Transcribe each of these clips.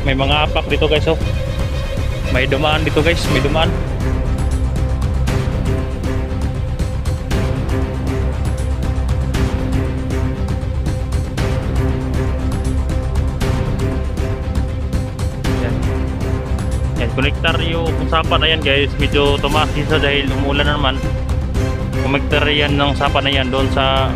May mga apak dito guys, oh. May dumaan dito guys, may dumaan. Yan. Yan, konektar yung sapa na yan guys. Medyo tumaas isa dahil umulan na naman. Konektar yan ng sapa na yan doon sa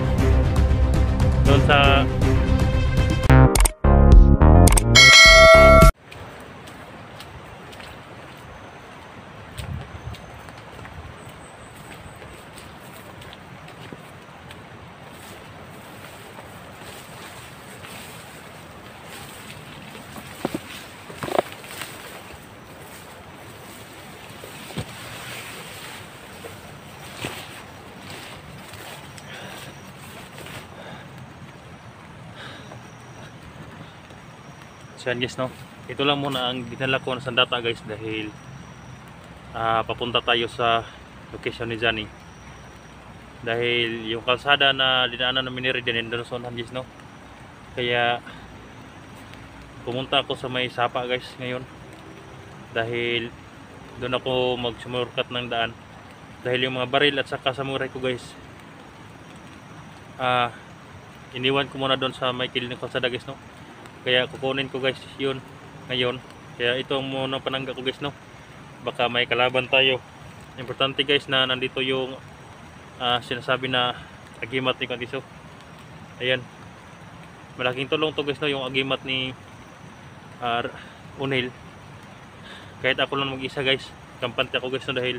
so yan guys, no. Ito lang muna ang dinala ko sa data guys dahil papunta tayo sa location ni Johnny. Dahil yung kalsada na dinaanan namin ni Reden doon sa guys, no. Kaya pumunta ako sa may sapa guys ngayon. Dahil doon ako magsumurkat ng daan. Dahil yung mga baril at saka samurai ko guys, iniwan ko muna doon sa may kilid ng kalsada guys, no. Kaya kukunin ko guys yun ngayon. Kaya ito ang muna panangga ko guys, no. Baka may kalaban tayo. Importante guys na nandito yung sinasabi na agimat ni Kandiso. Ayan, malaking tulong to guys, no, yung agimat ni Unil. Kahit ako lang mag-isa guys, kampante ako guys, no, dahil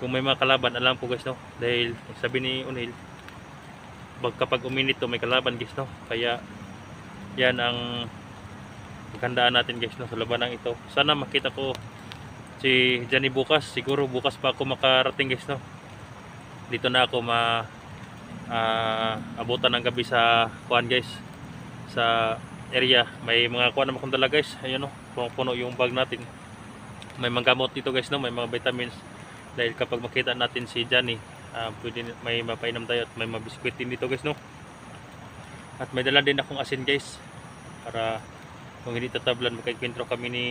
kung may mga kalaban alam ko guys, no. Dahil sabi ni Unil, kapag uminit to may kalaban guys, no. Kaya yan ang paghandaan natin guys, no, sa labanang ito. Sana makita ko si Johnny bukas. Siguro bukas pa ako makarating guys, no. Dito na ako abutan ng gabi sa kuan guys, sa area. May mga kuan naman kung dala guys. Ayun, no, puno yung bag natin. May mga gamot dito guys, no, may mga vitamins. Dahil kapag makita natin si Johnny, pwede may mapainom tayo at may mabiskwit din dito guys, no. At may dala din akong asin guys, para kung hindi tatablan magkikwentro kami ni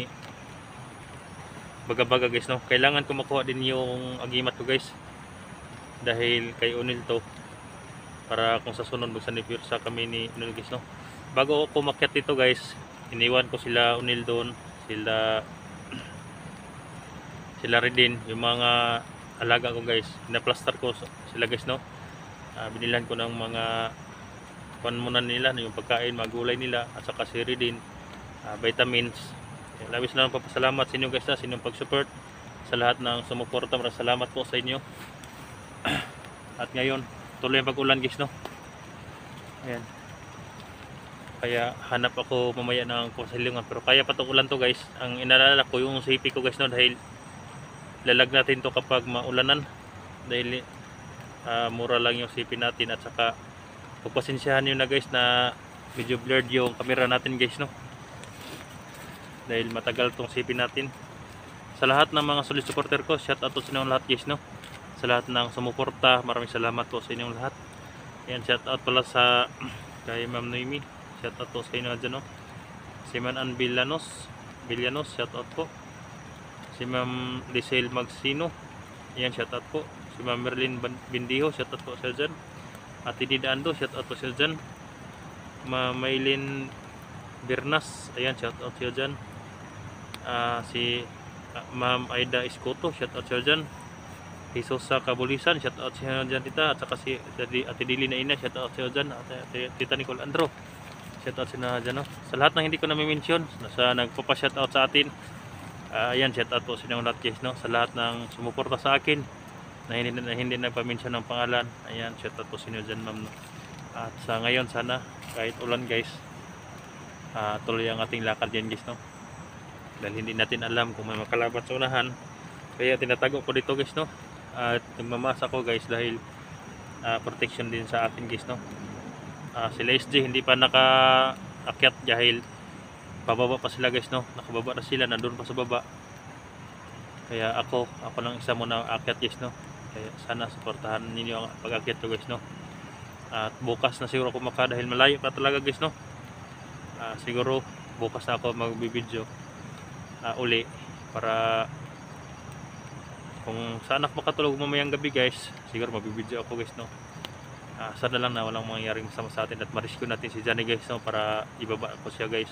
Baga-Baga guys, no. Kailangan ko makuha din yung agimat ko guys, dahil kay Unil to, para kung sa sunod magsanipirsa kami ni Unil guys, no. Bago ako makyat dito guys, iniwan ko sila Unil doon, sila Redin, yung mga alaga ko guys. Pinaplaster ko sila guys, no. Binilan ko ng mga muna nila, yung pagkain, magulay nila, at saka si Redin, vitamins. Labis na lang papasalamat sa inyo guys, sa inyong pag-support, sa lahat ng sumuporta. Maraming salamat po sa inyo. At ngayon tuloy ang pag-ulan guys, no. Ayan, kaya hanap ako mamaya ng kusilungan, pero kaya patukulan to guys. Ang inaalala ko yung CP ko guys, no, dahil lalag natin to kapag maulanan, dahil mura lang yung CP natin. At saka pagpasensyahan nyo na guys na medyo blurred yung camera natin guys, no, dahil matagal tong CP natin. Sa lahat ng mga solid supporter ko, shout out to sa inyong lahat guys, no. Sa lahat ng sumuporta, maraming salamat po sa inyong lahat. Ayan, shout out pala sa kay Ma'am Noemi, shout out po sa inyo dyan, no. Si Ma'am Villanos, shout out po. Si Ma'am Lisel Magsino, ayan, shout out po. Si Ma'am Merlin Bindiho, shout out po sa dyan. Ate Didando, shout out po sa dyan. Maylin Bernas, ayan, shout out sa dyan. Si Ma'am Aida Escoto, shout out sa dyan. Hisosa Kabulisan, shout out sa dyan tita. At saka si Ate Dili na ina, shout out sa dyan. Tita Nicole Andro, shout out sa dyan, no. Sa lahat ng hindi ko na-mention, sa nagpapa-shout out sa atin, ayan, shout out po sa inyong lahat guys, no. Sa lahat ng sumuporta sa akin na hindi nagpa-mention ng pangalan, ayan, shout out po sa inyo dyan, ma'am, no. At sa ngayon sana kahit ulan guys, tuloy ang ating lakad yan guys, no, dahil hindi natin alam kung may makalaban sa unahan. Kaya tinatago ko dito guys, no. At nagmamasa ko guys dahil protection din sa atin guys, no. Sila SJ hindi pa nakaakyat dahil pababa pa sila guys, no. Nakababa na sila, nandun pa sa baba. Kaya ako lang isa muna aakyat guys, no. Kaya sana suportahan ninyo ang pag-akyat ko guys, no. At bukas na siguro ako dahil malayo pa talaga guys, no. Siguro bukas na ako magbibideo uli para kung saan ako makatulog mamayang gabi guys, siguro magbibideo ako guys, no. Sana lang na walang mangyaring masama sa atin at ma-rescue natin si Johnny guys, no, para ibaba ko siya guys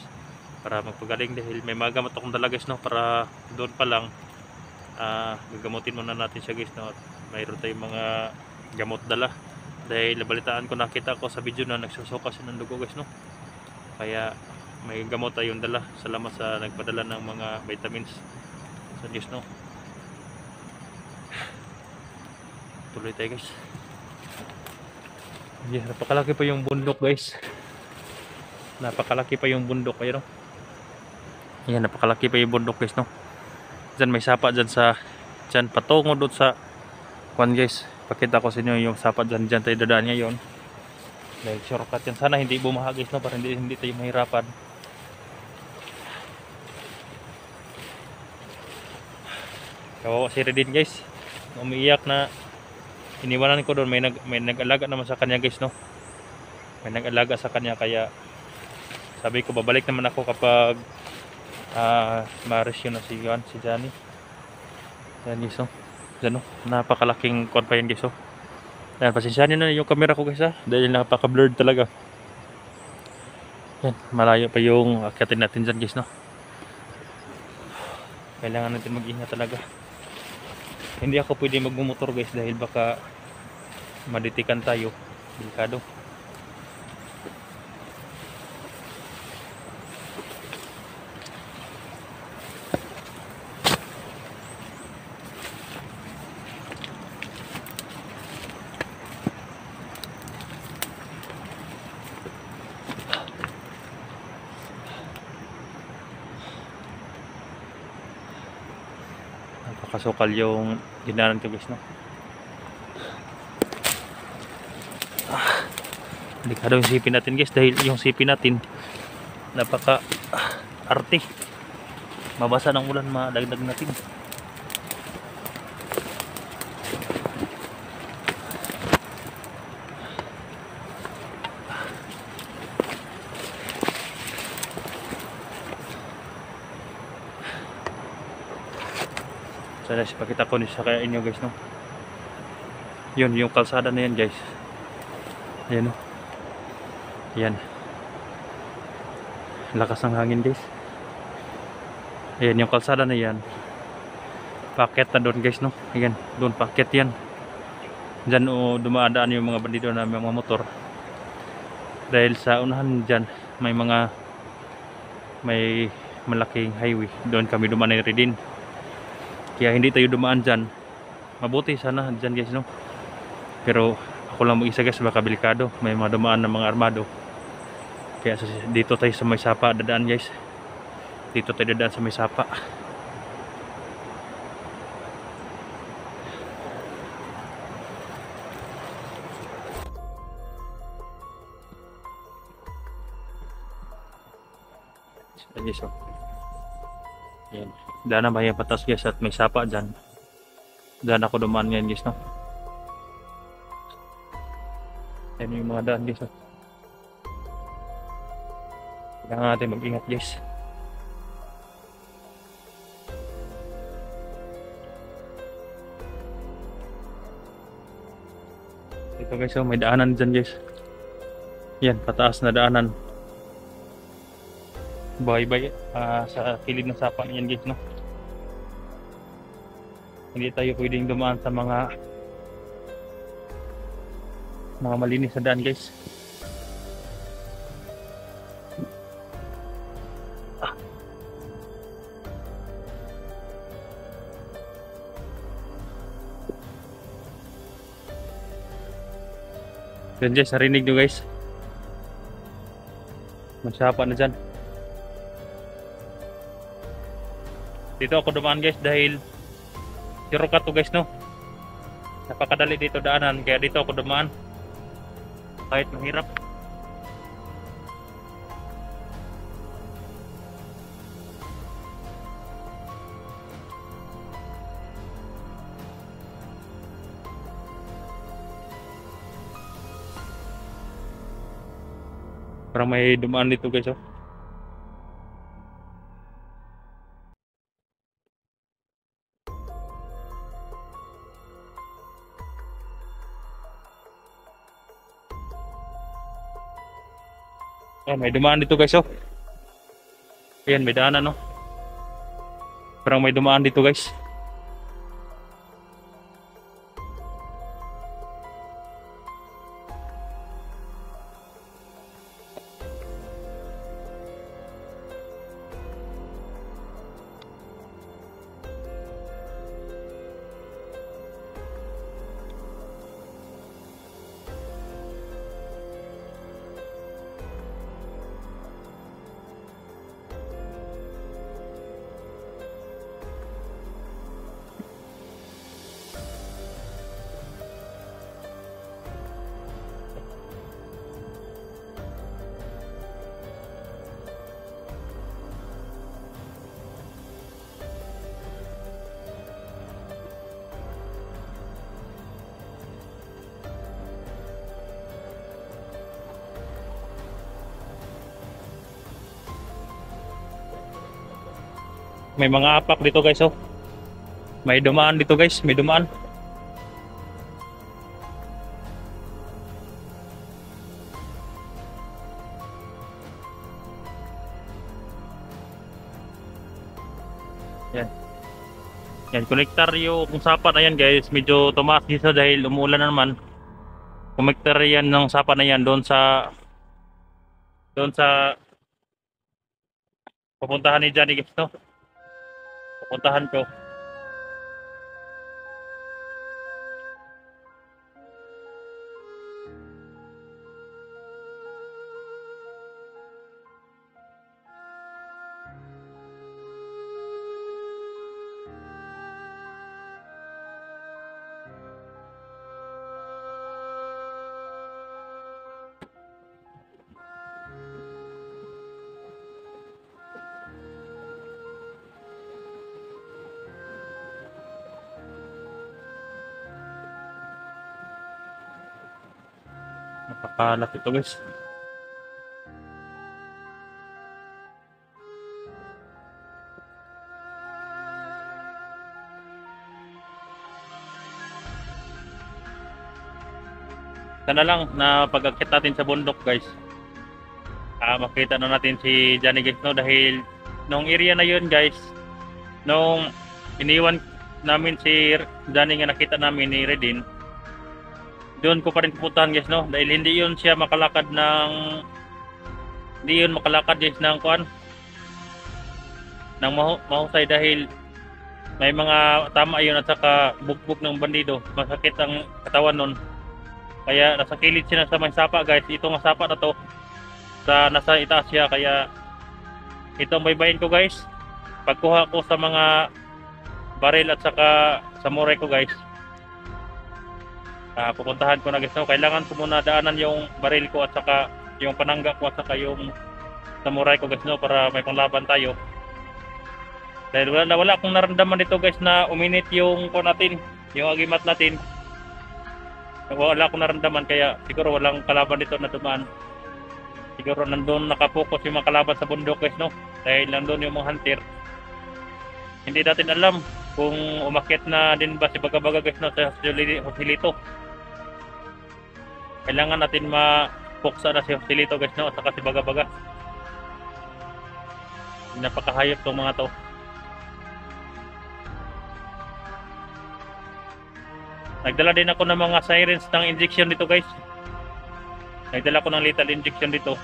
para magpagaling, dahil may mga gamot akong dala guys, no, para doon pa lang gagamutin muna natin siya guys, no. At mayroon tayong mga gamot dala dahil nabalitaan ko, nakita ko sa video na nagsusuka siya ng dugo guys, no. Kaya may gamot tayong dala, salamat sa nagpadala ng mga vitamins sa Diyos, no. Tuloy tayo guys. Yeah, napakalaki pa yung bundok guys, napakalaki pa yung bundok, ayun, no. Yan, napakalaki pa yung bundok guys, no. Diyan may sapa dyan sa dyan patungo doon sa kwan guys, pakita ko sa inyo yung sapa dyan, dyan tayo dadaan ngayon dahil shortcut yan. Sana hindi bumaha guys, no, para hindi tayo mahirapan. Kawawa si Redin guys, umiiyak na iniwanan ko doon. May nag-alaga naman sa kanya guys, no. May nag-alaga sa kanya, kaya sabi ko babalik naman ako kapag ma-rescue na si Johnny. Yan guys, no. Yan, no. Napakalaking kwan pa yan guys, no. Yan, pasensyahan nyo na yung camera ko guys, dahil napaka-blurred talaga. Yan, malayo pa yung akyatin natin dyan guys, no. Kailangan natin mag-ingat talaga. Hindi ako pwede magmumotor guys dahil baka maditikan tayo, delikado. Napakasukal yung dinaanan ko guys, no. Delikado yung sipin natin guys, dahil yung sipin natin napaka arte, mabasa ng ulan, madagdag natin. Sana ipakita ko sa kaya inyo guys, no. Yun yung kalsada na yan guys, ayan, no. Yan, lakas ng hangin guys. Ayan yung kalsada na yan, paket na doon guys, no. Ayan, doon paket yan. Dyan dumaadaan yung mga bandido na mga motor, dahil sa unahan dyan may malaking highway, doon kami dumaan ng Redin. Kaya hindi tayo dumaan dyan, mabuti sana dyan guys, no. Pero ako lang mag-isa guys, baka delikado, may mga dumaan ng mga armado. Kaya dito tayo sa may sapa dadaan guys, dito tayo dadaan sa may sapa. Guys, oh. Yan, daan na bahaya patas guys, at may sapa dyan. Daan ako dumaan ngayon guys, no. Yan yung mga daan guys, oh. Kailangan natin mag-ingat guys. Ito guys, oh, may daanan dyan guys. Yan, pataas na daanan. Bye-bye sa kilid ng sapa yan guys, no. Hindi tayo pwedeng dumaan sa mga malinis na daan guys. Yan guys, narinig nyo guys, magsapa na dyan. Dito ako dumaan guys dahil shortcut to guys, no. Napakadali dito daanan, kaya dito ako dumaan kahit mahirap. Parang may dumaan dito guys, oh. Ayan, may dumaan dito guys oh. Ayan, may daanan no. Parang may dumaan dito guys. May mga apak dito guys oh. May dumaan dito guys, may dumaan. Yan. Yan, konektar yung sapa na yan guys. Medyo tumaas dito dahil umulan na naman. Konektar yan ng sapa na yan doon sa pupuntahan ni Johnny guys no. Pupuntahan ko. Napakalat ito guys. Sana lang na pag-akit natin sa bundok guys, makita na natin si Johnny guys no, dahil nung area na yun guys, nung iniwan namin si Johnny nga nakita namin ni Redin, doon ko pa rin pupuntahan guys no, dahil hindi yun makalakad guys ng kuan ng mahusay, dahil may mga tama yun at saka bugbog ng bandido, masakit ang katawan nun. Kaya nasa kilid siya sa may sapa guys. Ito nga sapa na to sa nasa itaas siya, kaya ito ang baybayin ko guys. Pagkuha ko sa mga baril at saka samurai ko guys, pupuntahan ko na guys no. Kailangan ko muna daanan yung baril ko at saka yung panangga ko at saka yung samurai ko guys no, para may panglaban tayo. Dahil wala akong naramdaman dito guys na uminit yung ko natin, yung agimat natin. Wala akong naramdaman, kaya siguro walang kalaban dito na dumaan. Siguro nandun nakapokus yung mga kalaban sa bundok guys no, dahil nandun yung mga hunter. Hindi natin alam kung umakyat na din ba si Bagabaga guys no sa Joselito. Kailangan natin mapuksa na si Joselito guys no at saka si Bagabaga. Napakahayop tong mga to. Nagdala din ako ng mga sirens ng injection dito guys. Nagdala ko ng lethal injection dito.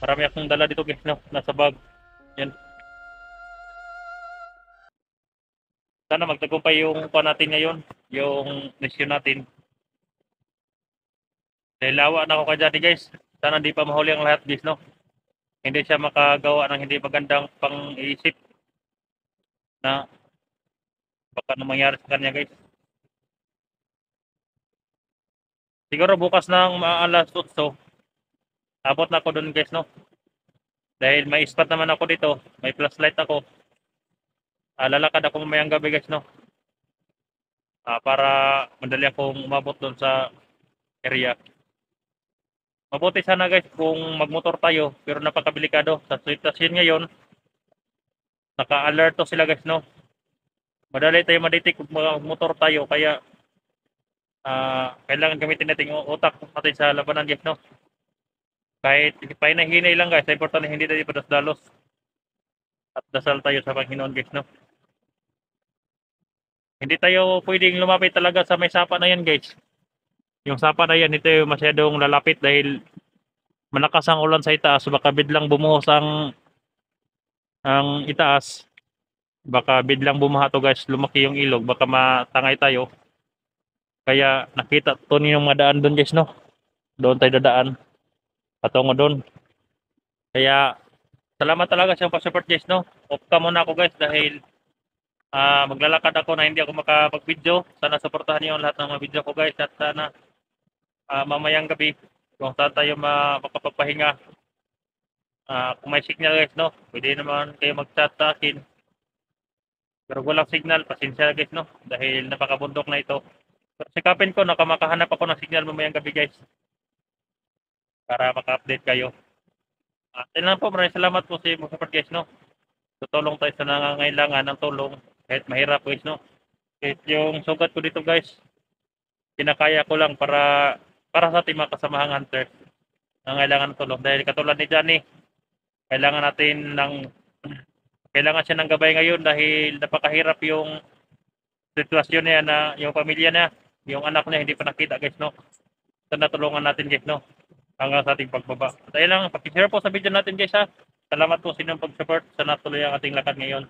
Marami akong dala dito guys no, nasa bag. Yan. Sana magtagumpay yung pa natin ngayon, yung mission natin. Dahil lawa na ako kay guys. Sana di pa mahuli ang lahat guys no. Hindi siya makagawa ng hindi magandang pang-iisip na baka na mangyari sa kanya guys. Siguro bukas ng alas 8, abot na ako doon guys no. Dahil may spot naman ako dito, may flashlight ako. Lalakad ako mamayang gabi guys no. Para madali akong umabot doon sa area. Mabuti sana guys kung magmotor tayo, pero napakadelikado sa sitwasyon ngayon. Naka-alert to sila guys no. Madali tayo maditik kung magmotor tayo, kaya kailangan gamitin natin yung utak natin sa labanan guys no. Kahit pahinay-hinay lang guys, importante hindi tayo padas-dalos. At dasal tayo sa Panginoon guys, no? Hindi tayo pwedeng lumapit talaga sa may sapa na yan guys. Yung sapa na yan, hindi tayo masyadong lalapit dahil malakas ang ulan sa itaas. Baka biglang bumuhos ang itaas. Baka biglang bumaha to guys, lumaki yung ilog. Baka matangay tayo. Kaya nakita to yung madaan doon guys, no? Doon tayo dadaan. Patungo doon. Kaya salamat talaga sa pag-support guys, no? Off ka muna ako guys dahil maglalakad ako na hindi ako makapag-video. Sana suportahan niyo ang lahat ng mga video ko guys at sana mamayang gabi kung saan tayo makapagpahinga. Kung may signal guys, no? Pwede naman kayo mag-chat sa akin. Pero walang signal, pasensya guys, no? Dahil napakabundok na ito. Pero sikapin ko na makahanap ako ng signal mamayang gabi guys. Para maka-update kayo. Yan lang po, maraming salamat po sa inyong support guys, no? Tutulong tayo sa nangangailangan ng tulong kahit mahirap guys, no? Kahit yung sugat ko dito guys, kinakaya ko lang para sa ating mga kasamahang hunter nangangailangan ng tulong. Dahil katulad ni Johnny, kailangan siya ng gabay ngayon dahil napakahirap yung sitwasyon niya na yung pamilya niya, yung anak niya hindi pa nakita guys, no? Sana tulungan natin guys, no? Hanggang sa ating pagbaba. At ayun lang, pag-share po sa video natin guys ha. Salamat po sa inyong pag-support. Sana tuloy ang ating lakad ngayon.